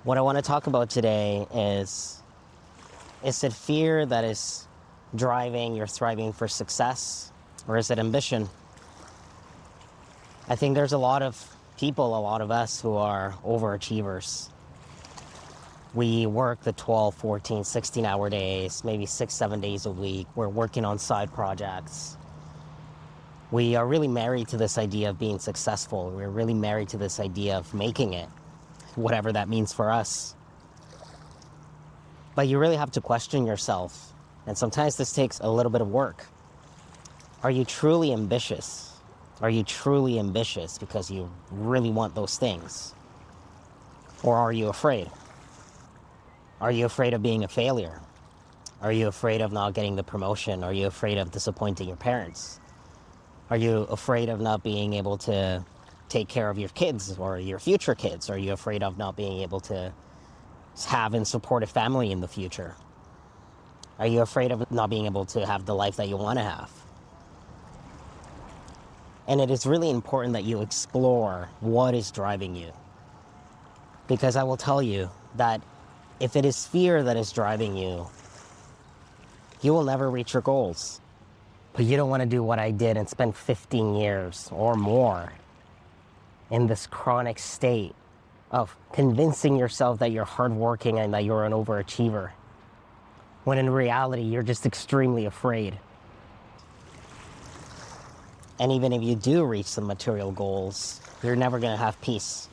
What I want to talk about today is it fear that is driving your thriving for success, or is it ambition? I think there's a lot of people, a lot of us who are overachievers. We work the 12, 14, 16-hour days, maybe 6, 7 days a week. We're working on side projects. We are really married to this idea of being successful. We're really married to this idea of making it, whatever that means for us. But you really have to question yourself. And sometimes this takes a little bit of work. Are you truly ambitious? Are you truly ambitious because you really want those things? Or are you afraid? Are you afraid of being a failure? Are you afraid of not getting the promotion? Are you afraid of disappointing your parents? Are you afraid of not being able to take care of your kids or your future kids? Are you afraid of not being able to have and support a family in the future? Are you afraid of not being able to have the life that you want to have? And it is really important that you explore what is driving you. Because I will tell you that if it is fear that is driving you, you will never reach your goals. But you don't want to do what I did and spend 15 years or more in this chronic state of convincing yourself that you're hardworking and that you're an overachiever, when in reality, you're just extremely afraid. And even if you do reach some material goals, you're never going to have peace.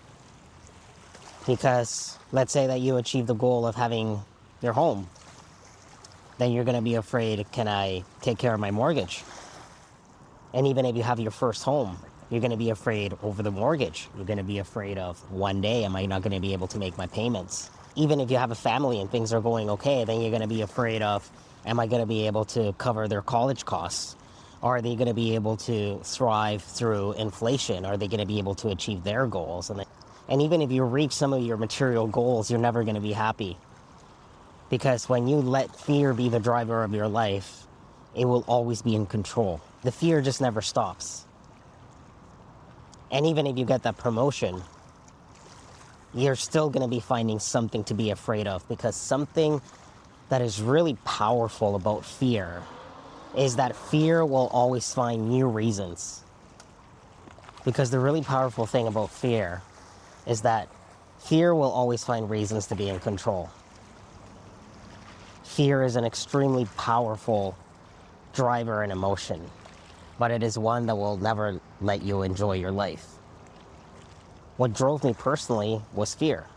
Because let's say that you achieve the goal of having your home, then you're going to be afraid, can I take care of my mortgage? And even if you have your first home, you're going to be afraid over the mortgage. You're going to be afraid of, one day, am I not going to be able to make my payments? Even if you have a family and things are going okay, then you're going to be afraid of, am I going to be able to cover their college costs? Are they going to be able to thrive through inflation? Are they going to be able to achieve their goals? And even if you reach some of your material goals, you're never going to be happy. Because when you let fear be the driver of your life, it will always be in control. The fear just never stops. And even if you get that promotion, you're still going to be finding something to be afraid of, because something that is really powerful about fear is that fear will always find new reasons. Because the really powerful thing about fear is that fear will always find reasons to be in control. Fear is an extremely powerful driver and emotion, but it is one that will never let you enjoy your life. What drove me personally was fear.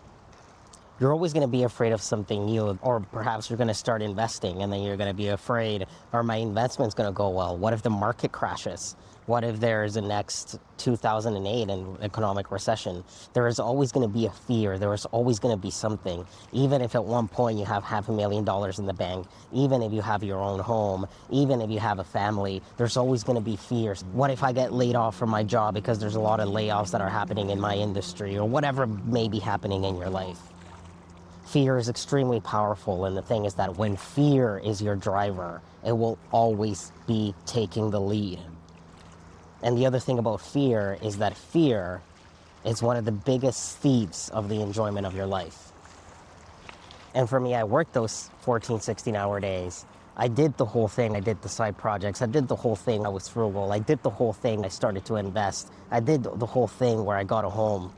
You're always going to be afraid of something new, or perhaps you're going to start investing and then you're going to be afraid, are my investment's going to go well? What if the market crashes? What if there's a next 2008 and economic recession? There is always going to be a fear. There is always going to be something. Even if at one point you have $500,000 in the bank, even if you have your own home, even if you have a family, there's always going to be fears. What if I get laid off from my job because there's a lot of layoffs that are happening in my industry, or whatever may be happening in your life? Fear is extremely powerful, and the thing is that when fear is your driver, it will always be taking the lead. And the other thing about fear is that fear is one of the biggest thieves of the enjoyment of your life. And for me, I worked those 14, 16-hour days. I did the whole thing. I did the side projects. I did the whole thing. I was frugal. I did the whole thing. I started to invest. I did the whole thing where I got a home.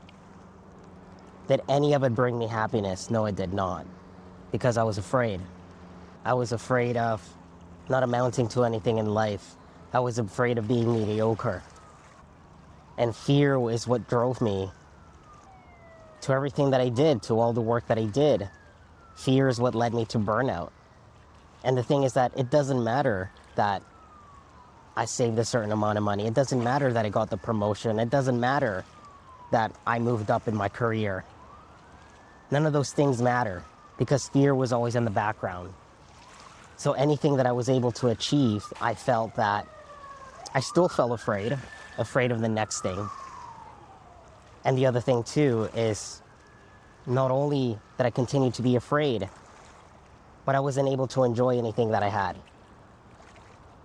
Did any of it bring me happiness? No, it did not. Because I was afraid. I was afraid of not amounting to anything in life. I was afraid of being mediocre. And fear is what drove me to everything that I did, to all the work that I did. Fear is what led me to burnout. And the thing is that it doesn't matter that I saved a certain amount of money. It doesn't matter that I got the promotion. It doesn't matter that I moved up in my career. None of those things matter, because fear was always in the background. So anything that I was able to achieve, I felt that I still felt afraid of the next thing. And the other thing too is not only that I continued to be afraid, but I wasn't able to enjoy anything that I had.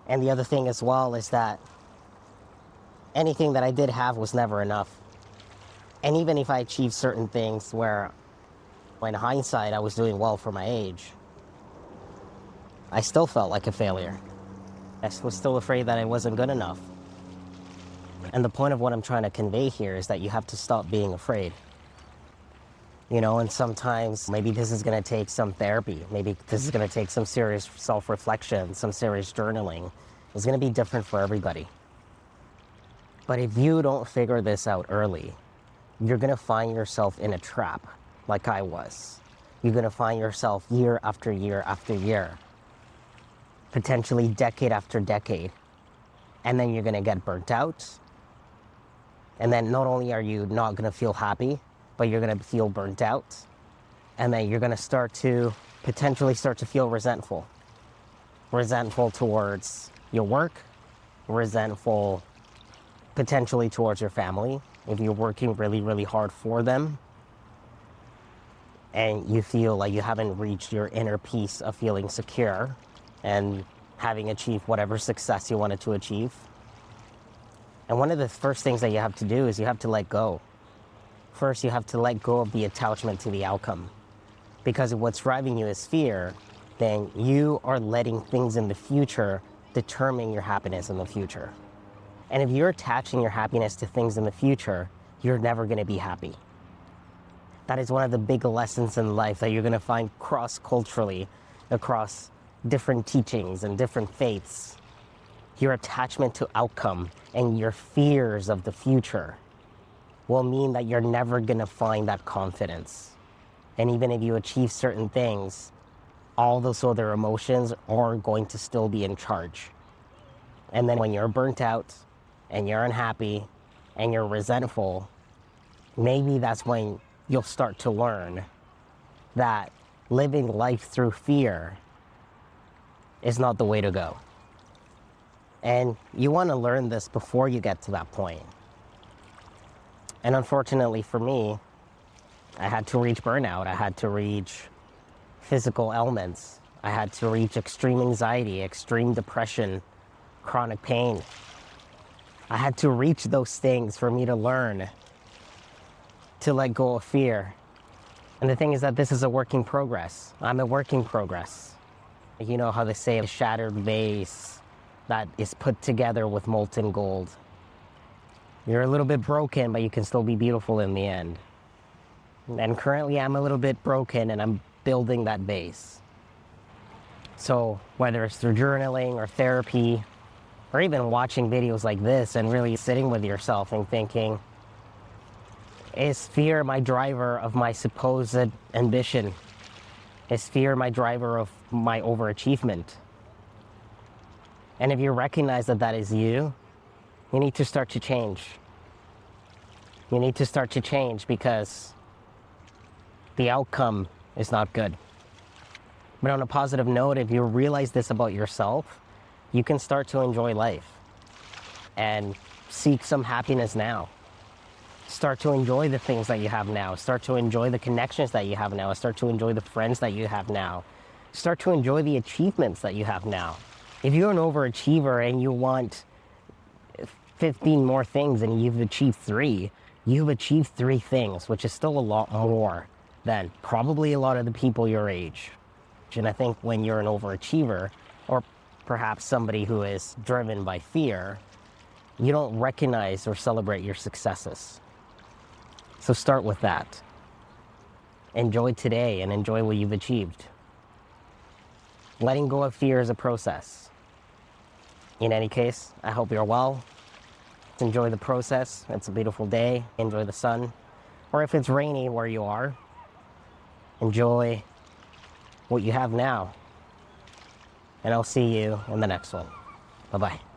And the other thing as well is that anything that I did have was never enough. And even if I achieved certain things where In hindsight, I was doing well for my age. I still felt like a failure. I was still afraid that I wasn't good enough. And the point of what I'm trying to convey here is that you have to stop being afraid. And sometimes maybe this is going to take some therapy. Maybe this is going to take some serious self-reflection, some serious journaling. It's going to be different for everybody. But if you don't figure this out early, you're going to find yourself in a trap like I was. You're going to find yourself year after year after year, potentially decade after decade. And then you're going to get burnt out. And then not only are you not going to feel happy, but you're going to feel burnt out. And then you're going to potentially start to feel resentful. Resentful towards your work, resentful potentially towards your family if you're working really, really hard for them. And you feel like you haven't reached your inner peace of feeling secure and having achieved whatever success you wanted to achieve. And one of the first things that you have to do is you have to let go. First, you have to let go of the attachment to the outcome. Because if what's driving you is fear, then you are letting things in the future determine your happiness in the future. And if you're attaching your happiness to things in the future, you're never going to be happy. That is one of the big lessons in life that you're going to find cross-culturally, across different teachings and different faiths. Your attachment to outcome and your fears of the future will mean that you're never going to find that confidence. And even if you achieve certain things, all those other emotions are going to still be in charge. And then when you're burnt out and you're unhappy and you're resentful, maybe that's when you'll start to learn that living life through fear is not the way to go. And you want to learn this before you get to that point. And unfortunately for me, I had to reach burnout. I had to reach physical ailments. I had to reach extreme anxiety, extreme depression, chronic pain. I had to reach those things for me to learn to let go of fear. And the thing is that this is a work in progress. I'm a work in progress. You know how they say a shattered vase that is put together with molten gold. You're a little bit broken, but you can still be beautiful in the end. And currently I'm a little bit broken and I'm building that base. So whether it's through journaling or therapy, or even watching videos like this and really sitting with yourself and thinking, is fear my driver of my supposed ambition? Is fear my driver of my overachievement? And if you recognize that that is you need to start to change. You need to start to change because the outcome is not good. But on a positive note, if you realize this about yourself, you can start to enjoy life and seek some happiness now. Start to enjoy the things that you have now. Start to enjoy the connections that you have now. Start to enjoy the friends that you have now. Start to enjoy the achievements that you have now. If you're an overachiever and you want 15 more things and you've achieved 3, you've achieved 3 things, which is still a lot more than probably a lot of the people your age. And I think when you're an overachiever, or perhaps somebody who is driven by fear, you don't recognize or celebrate your successes. So start with that. Enjoy today and enjoy what you've achieved. Letting go of fear is a process. In any case, I hope you're well. Enjoy the process. It's a beautiful day. Enjoy the sun. Or if it's rainy where you are, enjoy what you have now. And I'll see you in the next one. Bye-bye.